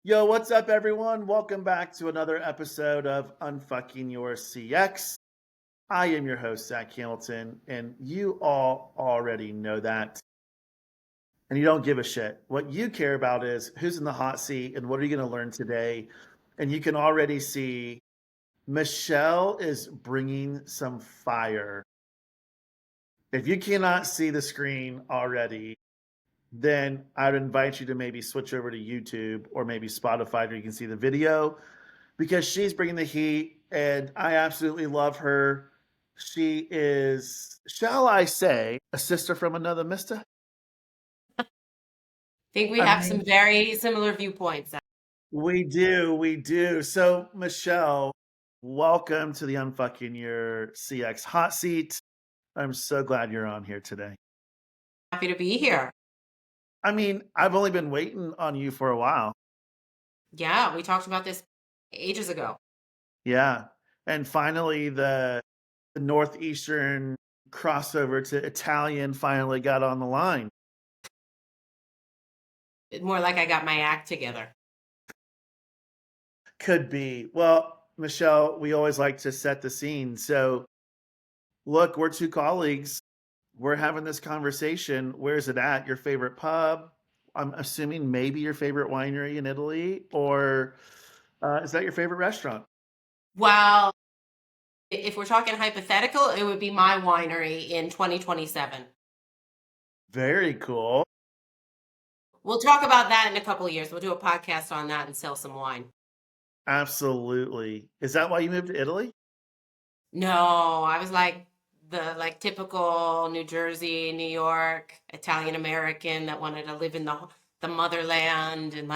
Yo, what's up, everyone? Welcome back to another episode of Unfucking Your CX. I am your host, Zack Hamilton, and you all already know that. And you don't give a shit. What you care about is who's in the hot seat and what are you going to learn today. And you can already see Michele is bringing some fire. If you cannot see the screen already, then I'd invite you to maybe switch over to YouTube or maybe Spotify where you can see the video because she's bringing the heat and I absolutely love her. She is, shall I say, a sister from another mister? Think we I have some mean, very similar viewpoints. we do. So, Michele, welcome to the Unfucking Your CX hot seat. I'm so glad you're on here today. Happy to be here. I mean, I've only been waiting on you for a while. Yeah, we talked about this ages ago. Yeah. And finally, the Northeastern crossover to Italian finally got on the line. More like I got my act together. Could be. Well, Michele, we always like to set the scene. So, look, we're two colleagues. We're having this conversation. Where's it at? Your favorite pub? I'm assuming maybe your favorite winery in Italy, or is that your favorite restaurant? Well, if we're talking hypothetical, it would be my winery in 2027. Very cool. We'll talk about that in a couple of years. We'll do a podcast on that and sell some wine. Absolutely. Is that why you moved to Italy? No, I was like the typical New Jersey, New York, Italian American that wanted to live in the motherland and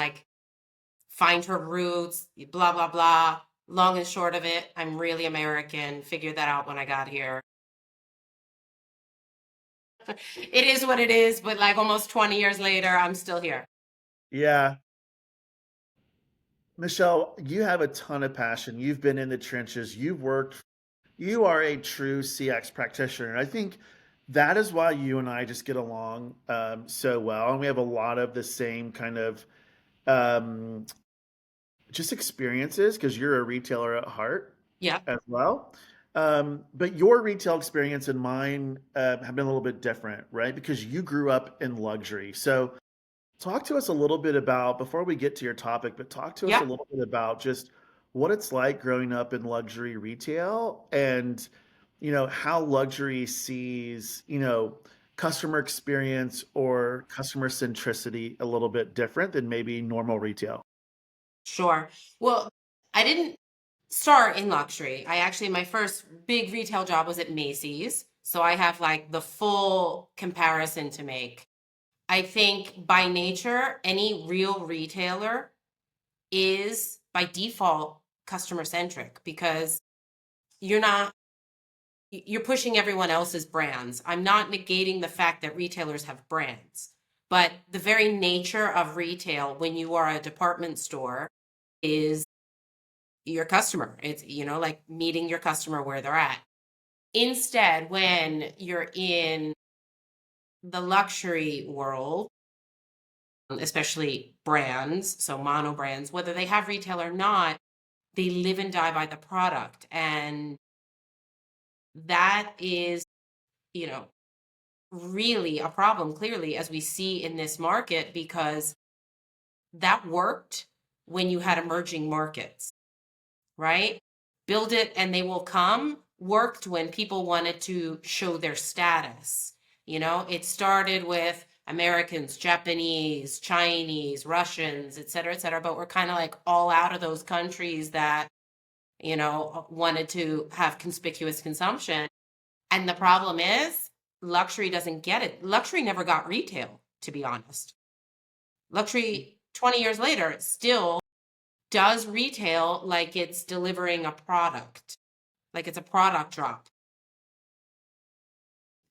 find her roots, blah, blah, blah. Long and short of it, I'm really American. Figured that out when I got here. It is what it is, but almost 20 years later, I'm still here. Yeah. Michele, you have a ton of passion. You've been in the trenches. You are a true CX practitioner. And I think that is why you and I just get along so well. And we have a lot of the same kind of um, just experiences because you're a retailer at heart Yeah, as well. But your retail experience and mine have been a little bit different, right? Because you grew up in luxury. So talk to us a little bit about, before we get to your topic, but talk to us a yeah, little bit about just what it's like growing up in luxury retail and, how luxury sees, customer experience or customer centricity a little bit different than maybe normal retail. sure. Well, I didn't start in luxury. My first big retail job was at Macy's. So I have the full comparison to make. I think by nature, any real retailer is by default customer centric because you're not you're pushing everyone else's brands. I'm not negating the fact that retailers have brands, but the very nature of retail when you are a department store is your customer. It's like meeting your customer where they're at. Instead, when you're in the luxury world, especially brands, so mono brands, whether they have retail or not, they live and die by the product. And that is, you know, really a problem, clearly, as we see in this market, because that worked when you had emerging markets, right? Build it and they will come worked when people wanted to show their status. It started with Americans, Japanese, Chinese, Russians, et cetera, but we're kind of all out of those countries that, wanted to have conspicuous consumption. And the problem is luxury doesn't get it. Luxury never got retail, to be honest. Luxury 20 years later still does retail like it's delivering a product, like it's a product drop.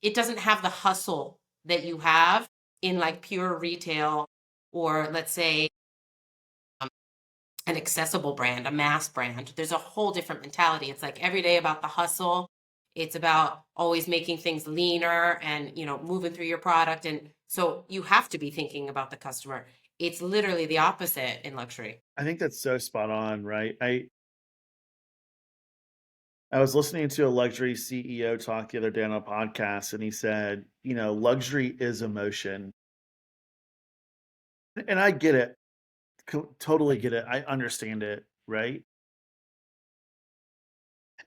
It doesn't have the hustle that you have in pure retail, or let's say um, an accessible brand, a mass brand. There's a whole different mentality. It's every day about the hustle. It's about always making things leaner and moving through your product. And so you have to be thinking about the customer. It's literally the opposite in luxury. I think that's so spot on, right? I was listening to a luxury CEO talk the other day on a podcast, and he said, luxury is emotion. And I get it, totally get it. I understand it, right?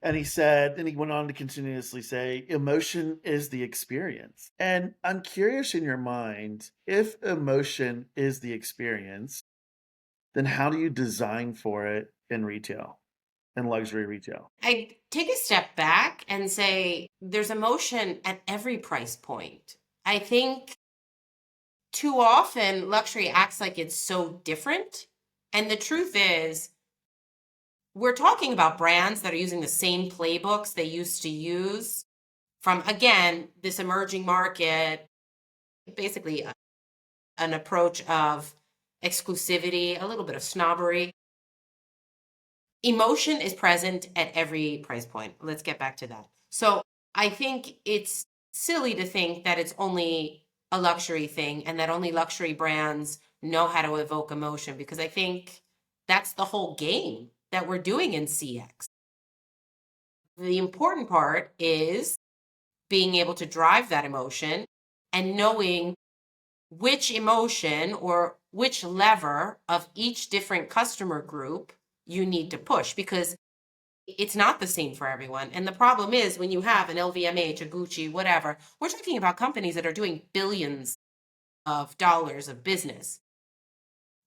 And he said, and he went on to continuously say, emotion is the experience. And I'm curious in your mind, if emotion is the experience, then how do you design for it in retail, in luxury retail? I take a step back and say there's emotion at every price point. I think too often luxury acts like it's so different. And the truth is, we're talking about brands that are using the same playbooks they used to use from, again, this emerging market, basically an approach of exclusivity, a little bit of snobbery. Emotion is present at every price point. Let's get back to that. So I think it's silly to think that it's only a luxury thing and that only luxury brands know how to evoke emotion, because I think that's the whole game that we're doing in CX. The important part is being able to drive that emotion and knowing which emotion or which lever of each different customer group you need to push, because it's not the same for everyone. And the problem is when you have an LVMH, a Gucci, whatever, we're talking about companies that are doing billions of dollars of business.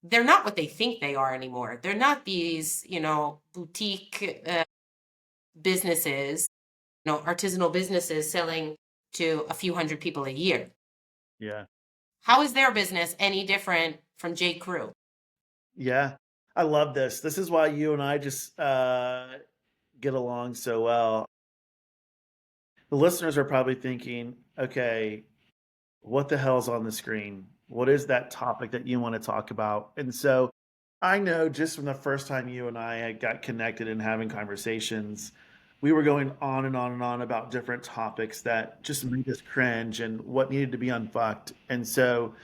They're not what they think they are anymore. They're not these, boutique businesses, artisanal businesses selling to a few hundred people a year. Yeah. How is their business any different from J. Crew? Yeah. I love this. This is why you and I just get along so well. The listeners are probably thinking, okay, what the hell's on the screen? What is that topic that you want to talk about? And so I know just from the first time you and I had got connected and having conversations, we were going on and on and on about different topics that just made us cringe and what needed to be unfucked. And so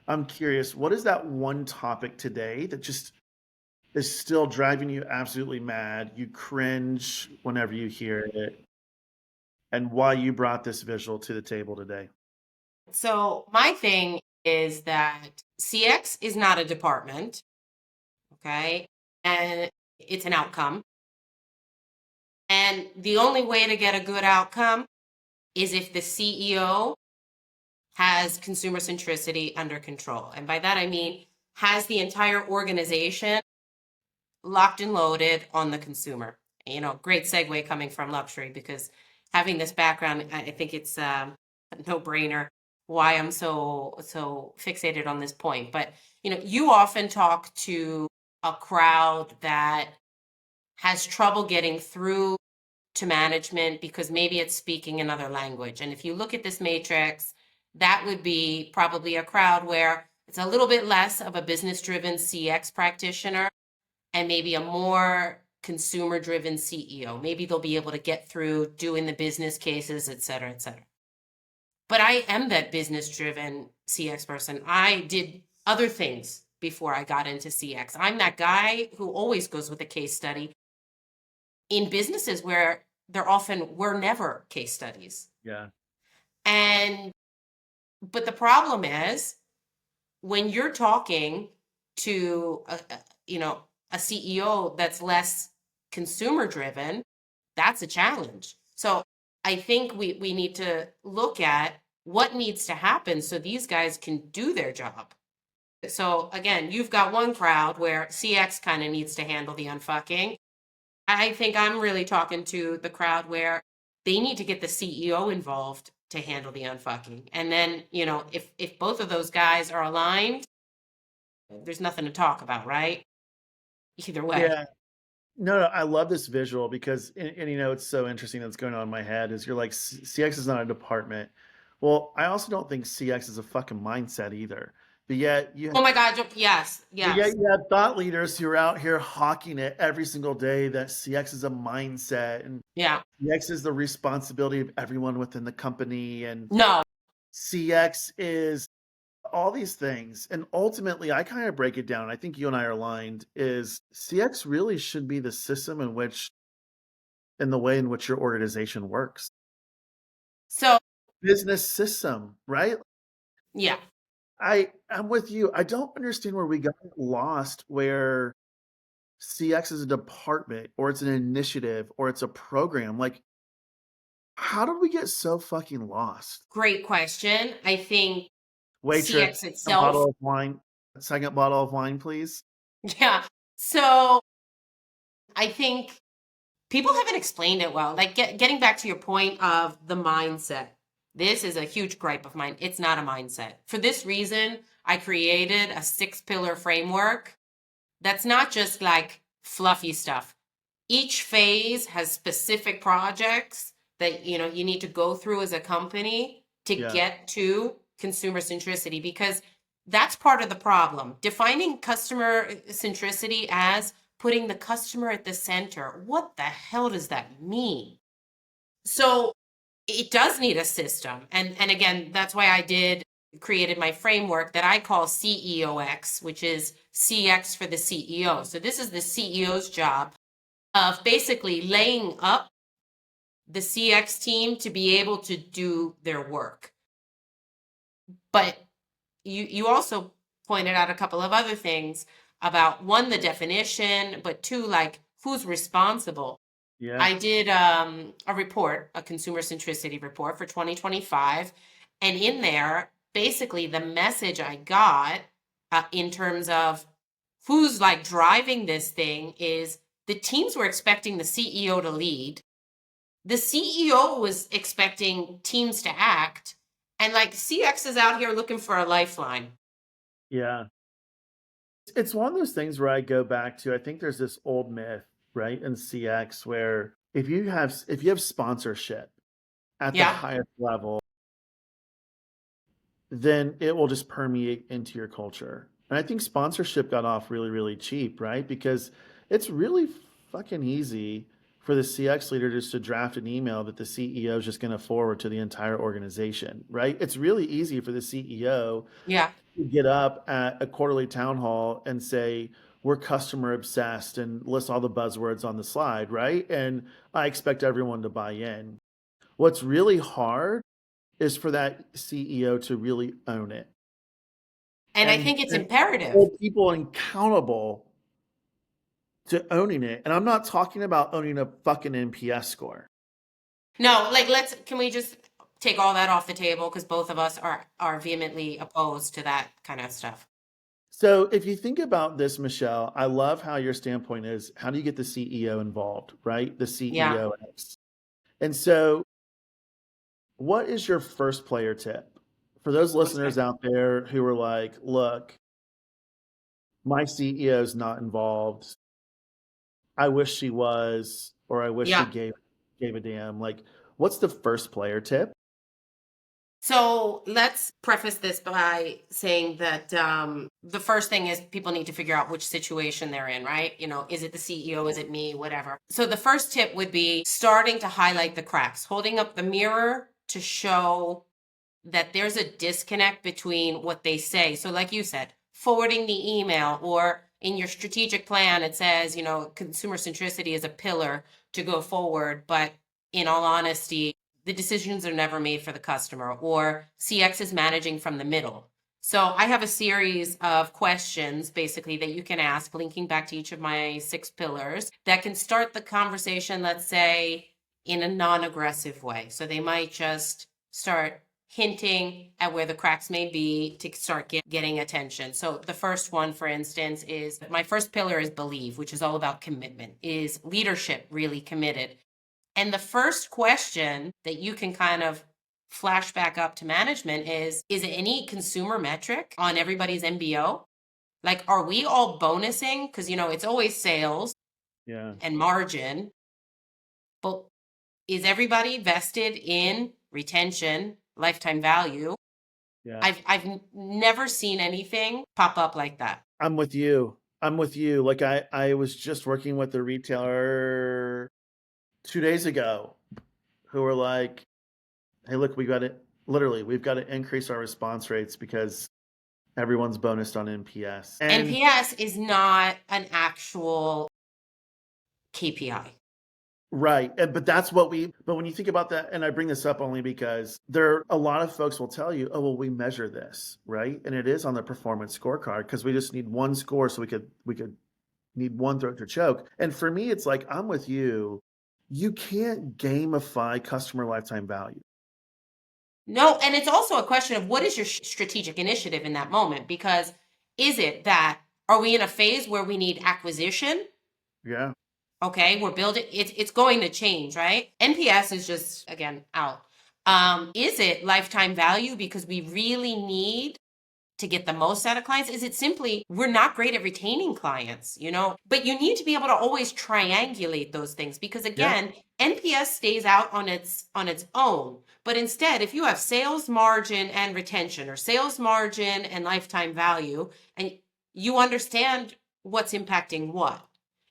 I'm curious, what is that one topic today that just is still driving you absolutely mad? You cringe whenever you hear it, and why you brought this visual to the table today. So my thing is that CX is not a department, okay? And it's an outcome. And the only way to get a good outcome is if the CEO has consumer centricity under control. And by that, I mean, has the entire organization locked and loaded on the consumer. Great segue coming from luxury, because having this background, I think it's a no-brainer why I'm so fixated on this point. But you often talk to a crowd that has trouble getting through to management because maybe it's speaking another language. And if you look at this matrix, that would be probably a crowd where it's a little bit less of a business-driven CX practitioner and maybe a more consumer-driven CEO. Maybe they'll be able to get through doing the business cases, et cetera, et cetera. But I am that business-driven CX person. I did other things before I got into CX. I'm that guy who always goes with a case study in businesses where there often were never case studies. Yeah. But the problem is when you're talking to a CEO that's less consumer driven, that's a challenge. So I think we need to look at what needs to happen so these guys can do their job. So again, you've got one crowd where CX kind of needs to handle the unfucking. I think I'm really talking to the crowd where they need to get the CEO involved to handle the unfucking. And then, if both of those guys are aligned, there's nothing to talk about, right? Either way. Yeah. No, I love this visual because, and it's so interesting that's going on in my head is you're like, CX is not a department. Well, I also don't think CX is a fucking mindset either. But yet Oh my God, yes, but yet yes. you have thought leaders who are out here hawking it every single day that CX is a mindset and Yeah. CX is the responsibility of everyone within the company, and No. CX is all these things. And ultimately, I kind of break it down. I think you and I are aligned is CX really should be the system in the way in which your organization works. So, Business system, right? yeah, I'm with you. I don't understand where we got lost where CX is a department or it's an initiative or it's a program. Like, how did we get so fucking lost? great question. I think Waitress, CX a itself, bottle of wine. Second bottle of wine, please. yeah. So I think people haven't explained it well. Like getting back to your point of the mindset. This is a huge gripe of mine. It's not a mindset. For this reason, I created a 6-pillar framework that's not just like fluffy stuff. Each phase has specific projects that you need to go through as a company to Yeah. get to consumer centricity, because that's part of the problem. Defining customer centricity as putting the customer at the center. What the hell does that mean? So it does need a system. And again, that's why I did created my framework that I call CEOX, which is CX for the CEO. So this is the CEO's job of basically laying up the CX team to be able to do their work. But you also pointed out a couple of other things about, one, the definition, but two, like who's responsible. Yeah. I did a report, a consumer centricity report for 2025. And in there, basically the message I got in terms of who's like driving this thing is the teams were expecting the CEO to lead. The CEO was expecting teams to act. And like CX is out here looking for a lifeline. Yeah. It's one of those things where I go back to, I think there's this old myth, right, in CX where if you have sponsorship at the Yeah. highest level, then it will just permeate into your culture. And I think sponsorship got off really, really cheap, right? Because it's really fucking easy for the CX leader just to draft an email that the CEO is just going to forward to the entire organization, right? It's really easy for the CEO Yeah. to get up at a quarterly town hall and say, we're customer obsessed and list all the buzzwords on the slide, right? And I expect everyone to buy in. What's really hard is for that CEO to really own it And I and, think it's and imperative. hold people accountable to owning it. And I'm not talking about owning a fucking NPS score. No, like can we just take all that off the table, because both of us are vehemently opposed to that kind of stuff. So if you think about this, Michelle, I love how your standpoint is how do you get the CEO involved, right? The Yeah. CEO. And so what is your first player tip for those Okay. listeners out there who are like, look, my CEO is not involved. I wish she was, or I wish she Yeah. gave a damn. Like, what's the first player tip? So let's preface this by saying that the first thing is people need to figure out which situation they're in, right? Is it the CEO? Is it me? Whatever. So the first tip would be starting to highlight the cracks, holding up the mirror to show that there's a disconnect between what they say. So, like you said, forwarding the email, or in your strategic plan, it says, consumer centricity is a pillar to go forward. But in all honesty, the decisions are never made for the customer, or CX is managing from the middle. So I have a series of questions basically that you can ask, linking back to each of my 6 pillars, that can start the conversation, let's say, in a non-aggressive way. So they might just start hinting at where the cracks may be to start getting attention. So the first one, for instance, is my first pillar is believe, which is all about commitment. Is leadership really committed? And the first question that you can kind of flash back up to management is it any consumer metric on everybody's MBO? Like, are we all bonusing? Because, it's always sales Yeah, and margin, but is everybody vested in retention, lifetime value? yeah. I've never seen anything pop up like that. I'm with you. I'm with you. Like I was just working with a retailer 2 days ago who were like, hey, look, we've got to increase our response rates because Everyone's bonused on NPS. And NPS is not an actual KPI. right. But that's what but when you think about that, and I bring this up only because a lot of folks will tell you, oh, well, we measure this, right? And it is on the performance scorecard because we just need one score so we could need one throat to choke. And for me, it's like, I'm with you. You can't gamify customer lifetime value. No, and it's also a question of what is your strategic initiative in that moment? Because is it that, are we in a phase where we need acquisition? Yeah. Okay, we're building, it's going to change, right? NPS is just, again, out. Is it lifetime value because we really need to get the most out of clients? Is it simply we're not great at retaining clients, but you need to be able to always triangulate those things because again, NPS stays out on its own. But instead, if you have sales margin and retention or sales margin and lifetime value, and you understand what's impacting what.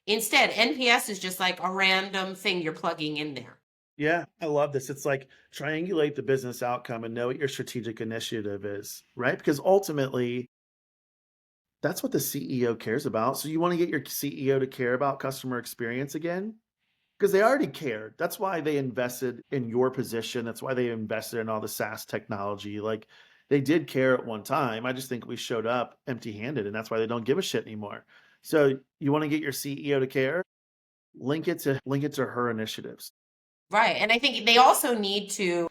Instead, NPS is just like a random thing you're plugging in there. Yeah, I love this. It's like triangulate the business outcome and know what your strategic initiative is, right? Because ultimately, that's what the CEO cares about. So you want to get your CEO to care about customer experience again? Because they already cared. That's why they invested in your position. That's why they invested in all the SaaS technology. Like they did care at one time. I just think we showed up empty-handed, and that's why they don't give a shit anymore. So you want to get your CEO to care? Link it to her initiatives. Right. And I think they also need to,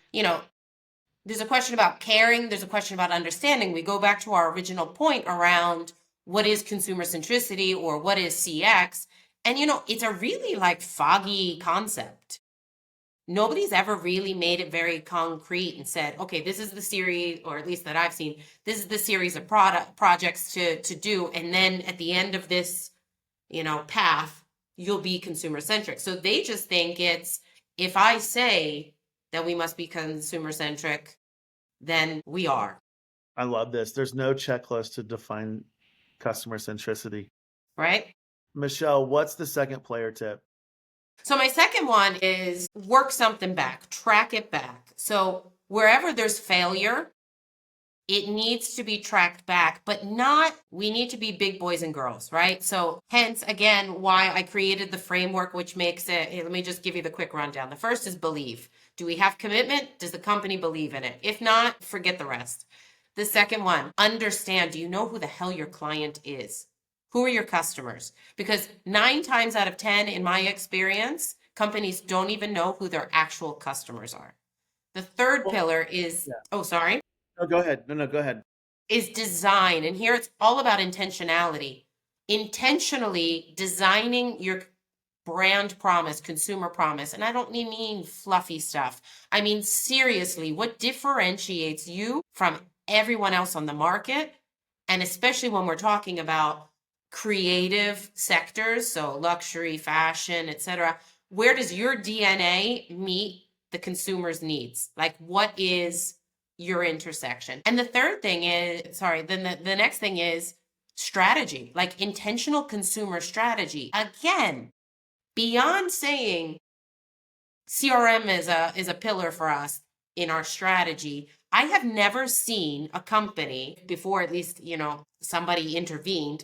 there's a question about caring, there's a question about understanding. We go back to our original point around what is consumer centricity or what is CX. And, it's a really like foggy concept. Nobody's ever really made it very concrete and said, okay, this is the series, or at least that I've seen, this is the series of projects to do. And then at the end of this, path, you'll be consumer centric. So they just think it's, if I say that we must be consumer centric, then we are. I love this. There's no checklist to define customer centricity. Right? Michele, what's the second player tip? So my second one is work something back, track it back. So wherever there's failure, it needs to be tracked back, but we need to be big boys and girls, right? So hence, again, why I created the framework, which makes it, let me just give you the quick rundown. The first is believe. Do we have commitment? Does the company believe in it? If not, forget the rest. The second one, understand. Do you know who the hell your client is? Who are your customers? Because 9 times out of 10, in my experience, companies don't even know who their actual customers are. The third pillar is, oh, sorry. No, go ahead. No, go ahead. Is design. And here it's all about intentionality. Intentionally designing your brand promise, consumer promise. And I don't mean fluffy stuff. I mean, seriously, what differentiates you from everyone else on the market? And especially when we're talking about creative sectors, so luxury, fashion, etc. Where does your DNA meet the consumer's needs? Like, what is your intersection? And the third thing is, then the next thing is strategy, like intentional consumer strategy. Again, beyond saying CRM is a pillar for us in our strategy, I have never seen a company before, at least, somebody intervened,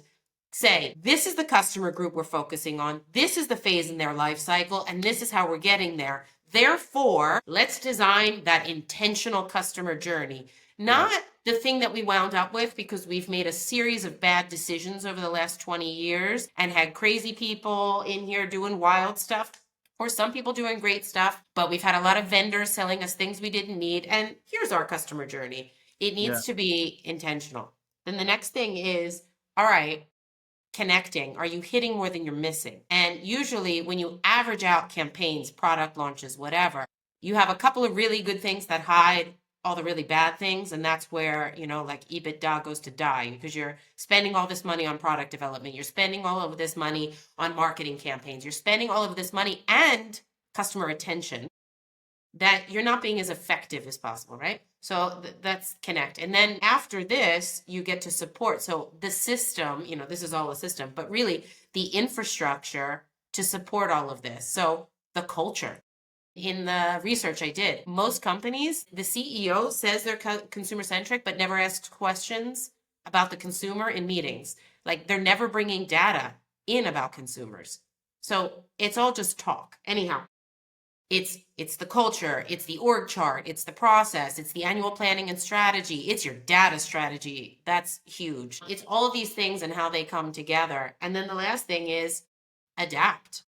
say, this is the customer group we're focusing on, this is the phase in their life cycle, and this is how we're getting there. Therefore, let's design that intentional customer journey, not the thing that we wound up with because we've made a series of bad decisions over the last 20 years and had crazy people in here doing wild stuff, or some people doing great stuff, but we've had a lot of vendors selling us things we didn't need. And here's our customer journey. It needs to be intentional. Then the next thing is, all right, connecting. Are you hitting more than you're missing? And usually when you average out campaigns, product launches, whatever, you have a couple of really good things that hide all the really bad things. And that's where, like EBITDA goes to die because you're spending all this money on product development. You're spending all of this money on marketing campaigns. You're spending all of this money and customer attention that you're not being as effective as possible, right? So that's connect. And then after this, you get to support. So the system, this is all a system, but really the infrastructure to support all of this. So the culture. In the research I did, most companies, the CEO says they're consumer centric, but never asks questions. about the consumer in meetings. Like they're never bringing data in about consumers. So it's all just talk. Anyhow, it's the culture, it's the org chart, it's the process, it's the annual planning and strategy, it's your data strategy. That's huge. It's all of these things and how they come together. And then the last thing is adapt.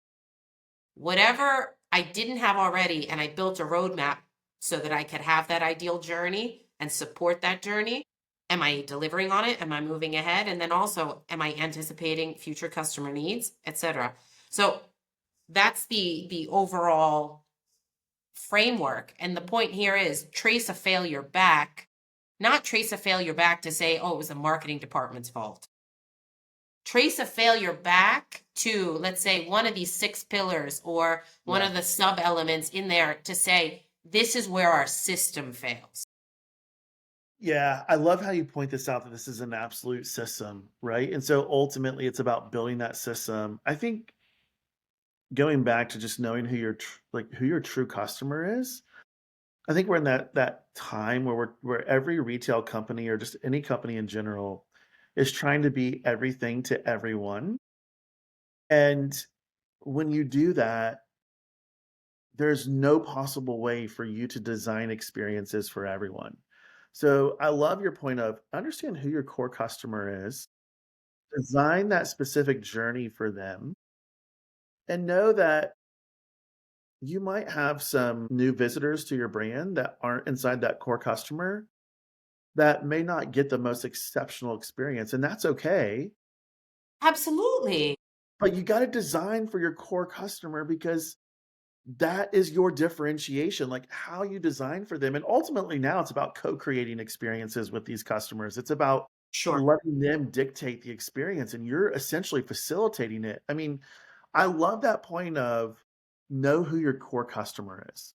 Whatever I didn't have already, and I built a roadmap so that I could have that ideal journey and support that journey. Am I delivering on it? Am I moving ahead? And then also, am I anticipating future customer needs, etc. So that's the overall framework. And the point here is trace a failure back, not trace a failure back to say, oh, it was the marketing department's fault. Trace a failure back to, let's say, one of these 6 pillars or one of the sub elements in there to say, this is where our system fails. Yeah, I love how you point this out that this is an absolute system, right? And so ultimately it's about building that system. I think going back to just knowing who your who your true customer is. I think we're in that time where every retail company or just any company in general is trying to be everything to everyone. And when you do that, there's no possible way for you to design experiences for everyone. So I love your point of understand who your core customer is, design that specific journey for them, and know that you might have some new visitors to your brand that aren't inside that core customer that may not get the most exceptional experience, and that's okay. Absolutely. But you got to design for your core customer because that is your differentiation, like how you design for them. And ultimately, now it's about co creating experiences with these customers. It's about Sure. letting them dictate the experience, and you're essentially facilitating it. I mean, I love that point of know who your core customer is.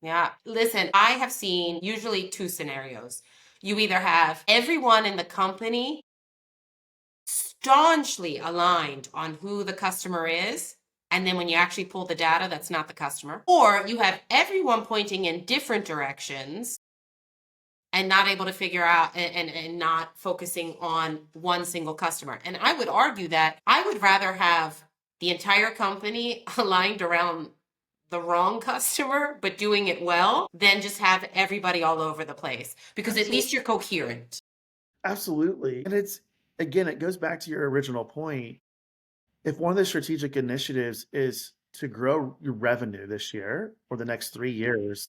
Yeah. Listen, I have seen usually 2 scenarios. You either have everyone in the company staunchly aligned on who the customer is. And then when you actually pull the data, that's not the customer. Or you have everyone pointing in different directions and not able to figure out and not focusing on one single customer. And I would argue that I would rather have the entire company aligned around the wrong customer, but doing it well, than just have everybody all over the place because at least you're coherent. Absolutely. And it's again, it goes back to your original point. If one of the strategic initiatives is to grow your revenue this year or the next 3 years,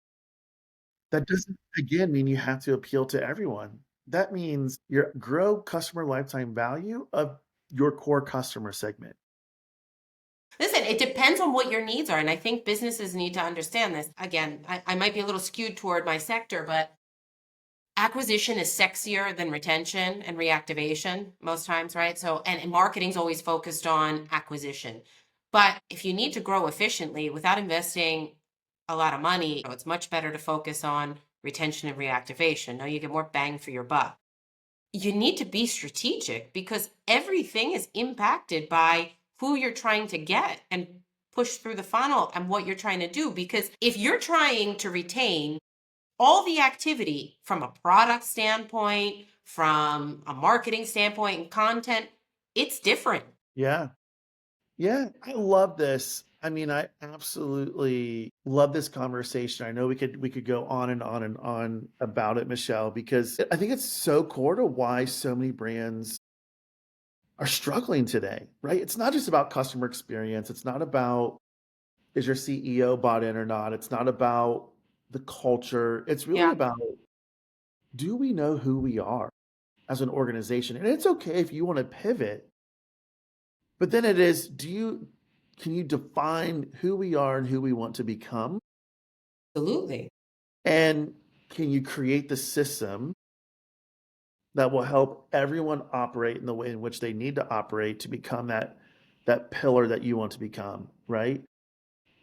that doesn't again mean you have to appeal to everyone. That means your grow customer lifetime value of your core customer segment. Listen, it depends on what your needs are. And I think businesses need to understand this. Again, I might be a little skewed toward my sector, but acquisition is sexier than retention and reactivation most times, right? So, and marketing's always focused on acquisition. But if you need to grow efficiently without investing a lot of money, it's much better to focus on retention and reactivation. Now you get more bang for your buck. You need to be strategic because everything is impacted by who you're trying to get and push through the funnel and what you're trying to do. Because if you're trying to retain all the activity from a product standpoint, from a marketing standpoint and content, it's different. Yeah. Yeah, I love this. I mean, I absolutely love this conversation. I know we could go on and on and on about it, Michelle, because I think it's so core to why so many brands are struggling today, right? It's not just about customer experience. It's not about is your CEO bought in or not. It's not about the culture. It's really Yeah, about do we know who we are as an organization? And it's okay if you want to pivot, but then it is do you can you define who we are and who we want to become? absolutely. And can you create the system that will help everyone operate in the way in which they need to operate to become that pillar that you want to become, right?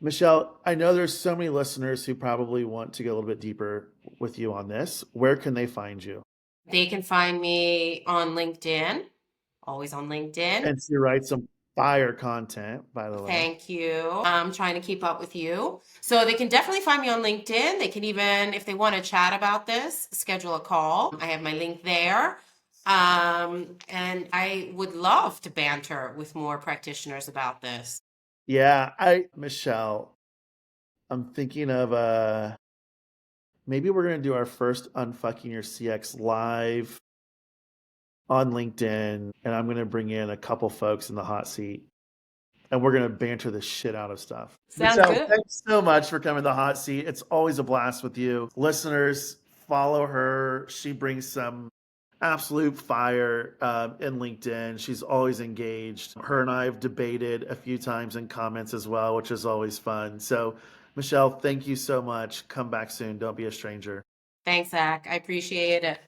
Michelle, I know there's so many listeners who probably want to go a little bit deeper with you on this. Where can they find you? They can find me on LinkedIn, always on LinkedIn. And you write some fire content, by the way. Thank you. I'm trying to keep up with you. So they can definitely find me on LinkedIn. They can even, if they want to chat about this, schedule a call. I have my link there. And I would love to banter with more practitioners about this. Yeah, Michelle, I'm thinking of maybe we're gonna do our first Unfucking Your CX live on LinkedIn, and I'm gonna bring in a couple folks in the hot seat, and we're gonna banter the shit out of stuff. Sounds Michelle, good. thanks so much for coming to the hot seat. It's always a blast with you. Listeners, follow her. She brings some absolute fire in LinkedIn. She's always engaged. Her and I have debated a few times in comments as well, which is always fun. So, Michelle, thank you so much. Come back soon. Don't be a stranger. Thanks, Zach. I appreciate it.